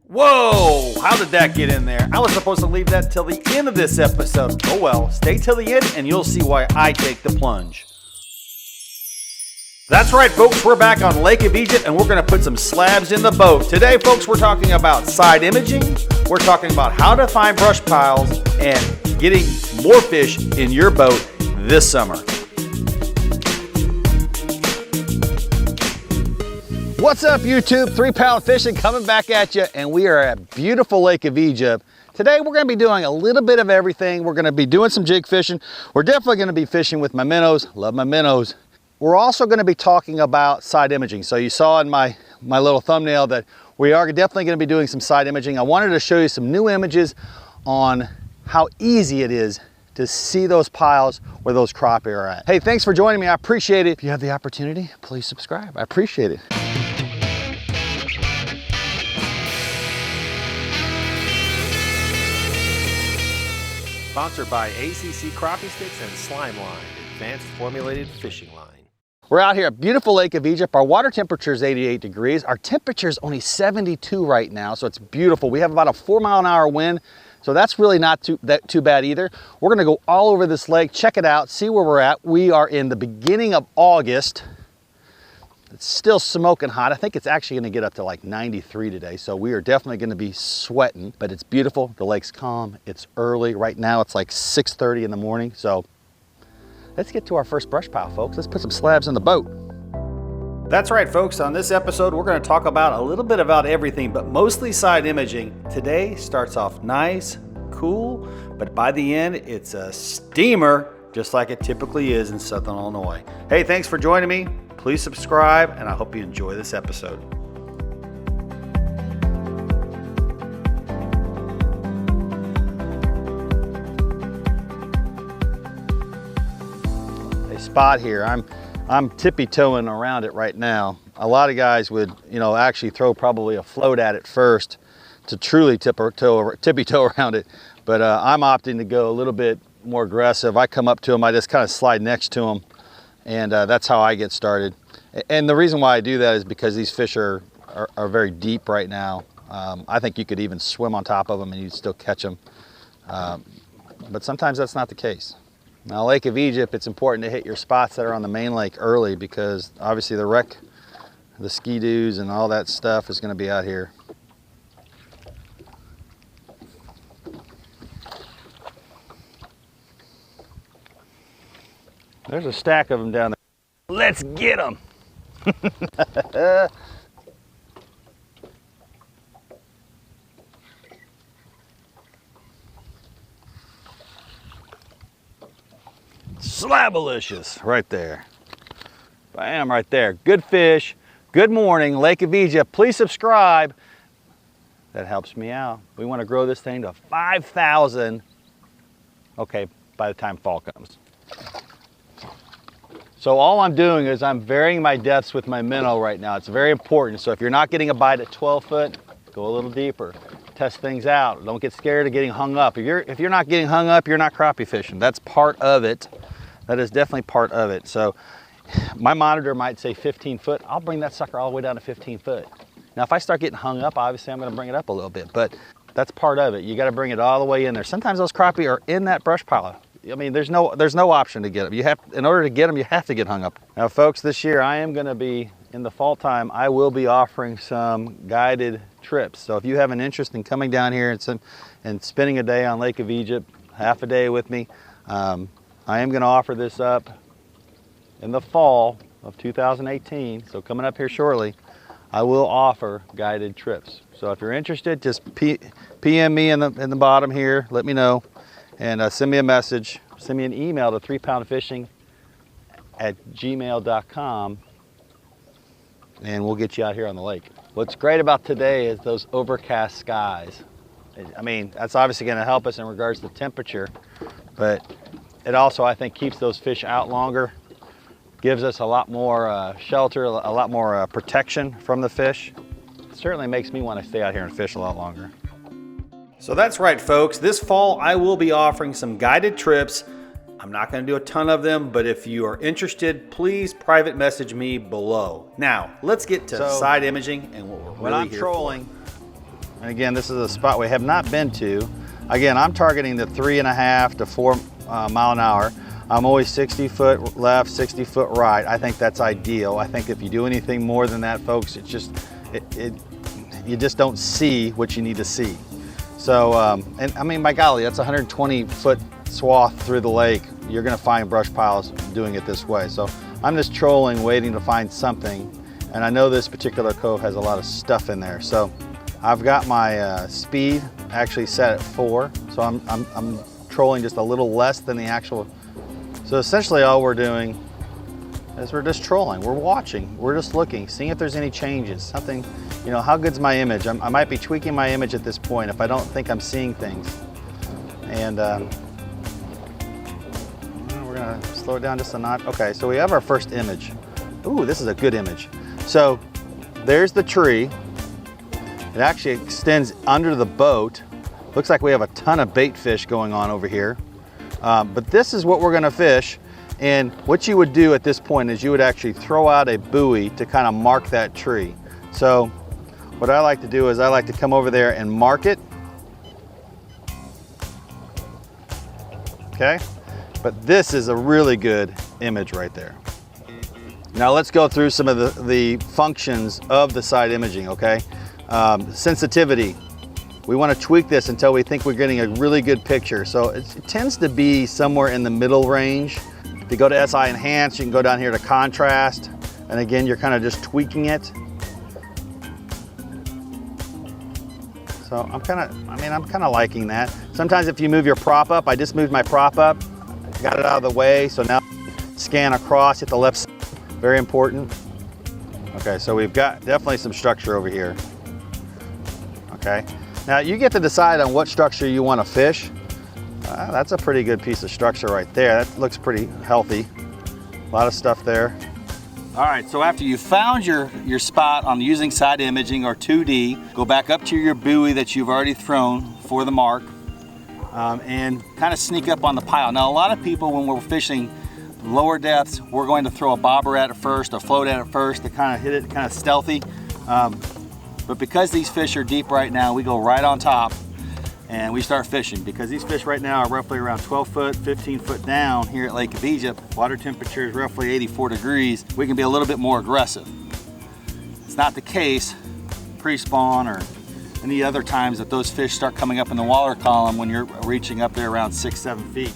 Whoa, how did that get in there? I was supposed to leave that till the end of this episode. Oh well, stay till the end and you'll see why I take the plunge. That's right, folks, we're back on Lake of Egypt and we're gonna put some slabs in the boat. Today, folks, we're talking about side imaging. We're talking about how to find brush piles and getting more fish in your boat this summer. What's up, YouTube? 3 Pound Fishing coming back at you, and we are at beautiful Lake of Egypt. Today we're going to be doing a little bit of everything. We're going to be doing some jig fishing. We're definitely going to be fishing with my minnows. Love my minnows. We're also going to be talking about side imaging. So you saw in my little thumbnail that we are definitely going to be doing some side imaging. I wanted to show you some new images on how easy it is to see those piles where those crappie are at. Hey, thanks for joining me. I appreciate it. If you have the opportunity, please subscribe. I appreciate it. Sponsored by ACC Crappie Sticks and Slime Line, advanced formulated fishing line. We're out here at beautiful Lake of Egypt. Our water temperature is 88 degrees. Our temperature is only 72 right now, so it's beautiful. We have about a 4-mile-an-hour wind, so that's really not too bad either. We're gonna go all over this lake, check it out, see where we're at. We are in the beginning of August. It's still smoking hot. I think it's actually gonna get up to like 93 today, so we are definitely gonna be sweating, but it's beautiful. The lake's calm, it's early. Right now it's like 6:30 in the morning, so let's get to our first brush pile, folks. Let's put some slabs in the boat. That's right, folks. On this episode, we're gonna talk about a little bit about everything, but mostly side imaging. Today starts off nice, cool, but by the end, it's a steamer, just like it typically is in Southern Illinois. Hey, thanks for joining me. Please subscribe, and I hope you enjoy this episode. A spot here. I'm tippy-toeing around it right now. A lot of guys would, actually throw probably a float at it first to truly tippy-toe around it. But I'm opting to go a little bit more aggressive. I come up to them, I just kind of slide next to them. And that's how I get started. And the reason why I do that is because these fish are very deep right now. I think you could even swim on top of them and you'd still catch them. But sometimes that's not the case. Now, Lake of Egypt, it's important to hit your spots that are on the main lake early because obviously the wreck, the ski-doos and all that stuff is going to be out here. There's a stack of them down there. Let's get them. Slabalicious right there. Bam, right there. Good fish. Good morning, Lake of Egypt. Please subscribe. That helps me out. We want to grow this thing to 5,000. Okay, by the time fall comes. So all I'm doing is I'm varying my depths with my minnow right now. It's very important. So if you're not getting a bite at 12 foot, go a little deeper. Test things out. Don't get scared of getting hung up. If you're not getting hung up, you're not crappie fishing. That's part of it. That is definitely part of it. So my monitor might say 15 foot. I'll bring that sucker all the way down to 15 foot. Now if I start getting hung up, obviously I'm going to bring it up a little bit, but that's part of it. You got to bring it all the way in there. Sometimes those crappie are in that brush pile. I mean, there's no option to get them. In order to get them, you have to get hung up. Now, folks, this year I am going to be, in the fall time, I will be offering some guided trips. So if you have an interest in coming down here and spending a day on Lake of Egypt, half a day with me, I am going to offer this up in the fall of 2018. So coming up here shortly, I will offer guided trips. So if you're interested, just PM me in the bottom here. Let me know. And send me a message, send me an email to 3poundfishing@gmail.com and we'll get you out here on the lake. What's great about today is those overcast skies. I mean, that's obviously going to help us in regards to temperature, but it also, I think, keeps those fish out longer, gives us a lot more shelter, a lot more protection from the fish. It certainly makes me want to stay out here and fish a lot longer. So that's right, folks. This fall, I will be offering some guided trips I'm not going to do a ton of them, but if you are interested, please private message me below. Now, let's get to side imaging and what we're really when I'm here trolling, for. and again, this is a spot we have not been to. Again, I'm targeting the 3.5 to 4 mile an hour. I'm always 60 foot left, 60 foot right. I think that's ideal. I think if you do anything more than that, folks, it's just, you just don't see what you need to see. So, and I mean, by golly, that's 120 foot swath through the lake. You're gonna find brush piles doing it this way. So I'm just trolling, waiting to find something. And I know this particular cove has a lot of stuff in there. So I've got my speed actually set at 4. So I'm trolling just a little less than the actual. So essentially all we're doing is we're just trolling. We're watching, we're just looking, seeing if there's any changes, something, you know, how good's my image? I might be tweaking my image at this point if I don't think I'm seeing things. And we're gonna slow it down just a notch. Okay, so we have our first image. Ooh, this is a good image. So there's the tree. It actually extends under the boat. Looks like we have a ton of bait fish going on over here. But this is what we're gonna fish. And what you would do at this point is you would actually throw out a buoy to kind of mark that tree. So what I like to do is I like to come over there and mark it. Okay, but this is a really good image right there. Now let's go through some of the functions of the side imaging, okay? Sensitivity. We want to tweak this until we think we're getting a really good picture. So it tends to be somewhere in the middle range. If you go to SI Enhance, you can go down here to Contrast. And again, you're kind of just tweaking it. So I'm kind of liking that. Sometimes if you move your prop up, I just moved my prop up, got it out of the way. So now scan across, hit the left side, very important. Okay, so we've got definitely some structure over here. Okay, now you get to decide on what structure you want to fish. That's a pretty good piece of structure right there. That looks pretty healthy. A lot of stuff there. All right, so after you found your spot on using side imaging or 2D, go back up to your buoy that you've already thrown for the mark and kind of sneak up on the pile. Now, a lot of people, when we're fishing lower depths, we're going to throw a bobber at it first, a float at it first to kind of hit it kind of stealthy. But because these fish are deep right now, we go right on top and we start fishing. Because these fish right now are roughly around 12 foot, 15 foot down here at Lake of Egypt. Water temperature is roughly 84 degrees. We can be a little bit more aggressive. It's not the case pre-spawn or any other times that those fish start coming up in the water column when you're reaching up there around 6-7 feet.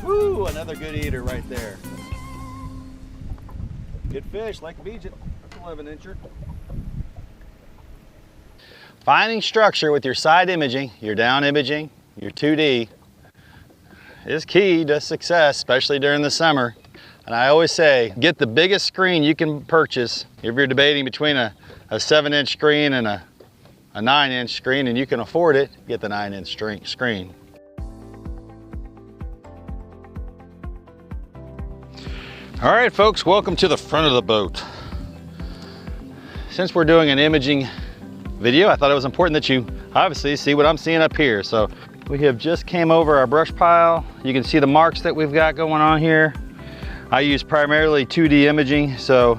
Woo, another good eater right there. Good fish, Lake of Egypt. That's 11-incher. Finding structure with your side imaging, your down imaging, your 2D is key to success, especially during the summer. And I always say, get the biggest screen you can purchase. If you're debating between a 7-inch screen and a 9-inch screen and you can afford it, get the 9-inch screen. All right, folks, welcome to the front of the boat. Since we're doing an imaging video, I thought it was important that you obviously see what I'm seeing up here. So we have just came over our brush pile. You can see the marks that we've got going on here. I use primarily 2D imaging, so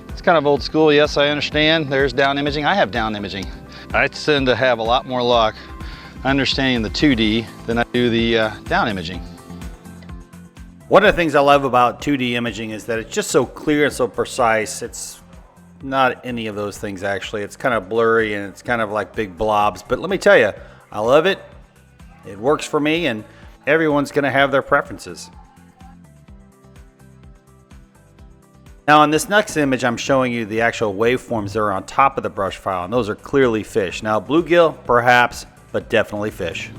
it's kind of old school. Yes, I understand. There's down imaging. I have down imaging. I tend to have a lot more luck understanding the 2D than I do the down imaging. One of the things I love about 2D imaging is that it's just so clear and so precise. It's not any of those things actually. It's kind of blurry and it's kind of like big blobs. But let me tell you, I love it. It works for me, and everyone's going to have their preferences. Now in this next image, I'm showing you the actual waveforms that are on top of the brush file, and those are clearly fish. Now bluegill, perhaps, but definitely fish.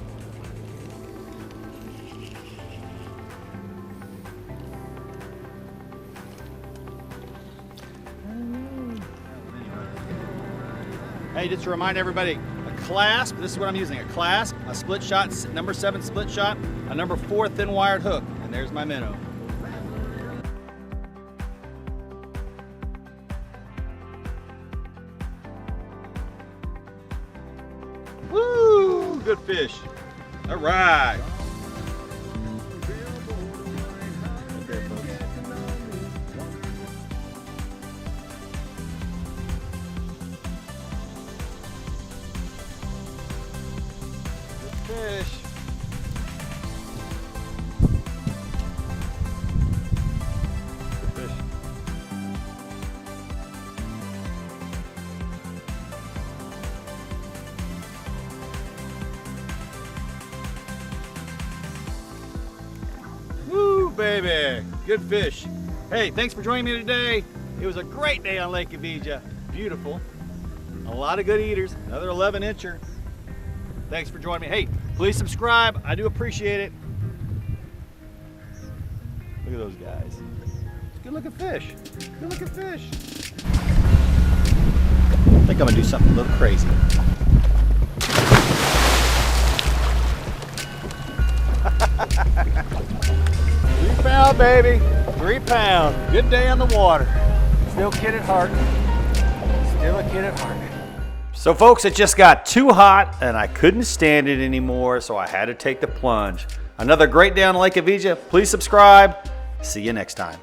Hey, just to remind everybody, a clasp, this is what I'm using, a clasp, a split shot, number 7 split shot, a number 4 thin wired hook, and there's my minnow. Woo, good fish. All right. Okay, folks. Good fish. Good fish. Woo, baby. Good fish. Hey, thanks for joining me today. It was a great day on Lake Evija. Beautiful. A lot of good eaters. Another 11-incher. Thanks for joining me. Hey, please subscribe. I do appreciate it. Look at those guys. Good looking fish. Good looking fish. I think I'm gonna do something a little crazy. 3 pound, baby. 3 pound. Good day on the water. Still kid at heart. Still a kid at heart. So folks, it just got too hot and I couldn't stand it anymore, so I had to take the plunge. Another great day on Lake Evija. Please subscribe. See you next time.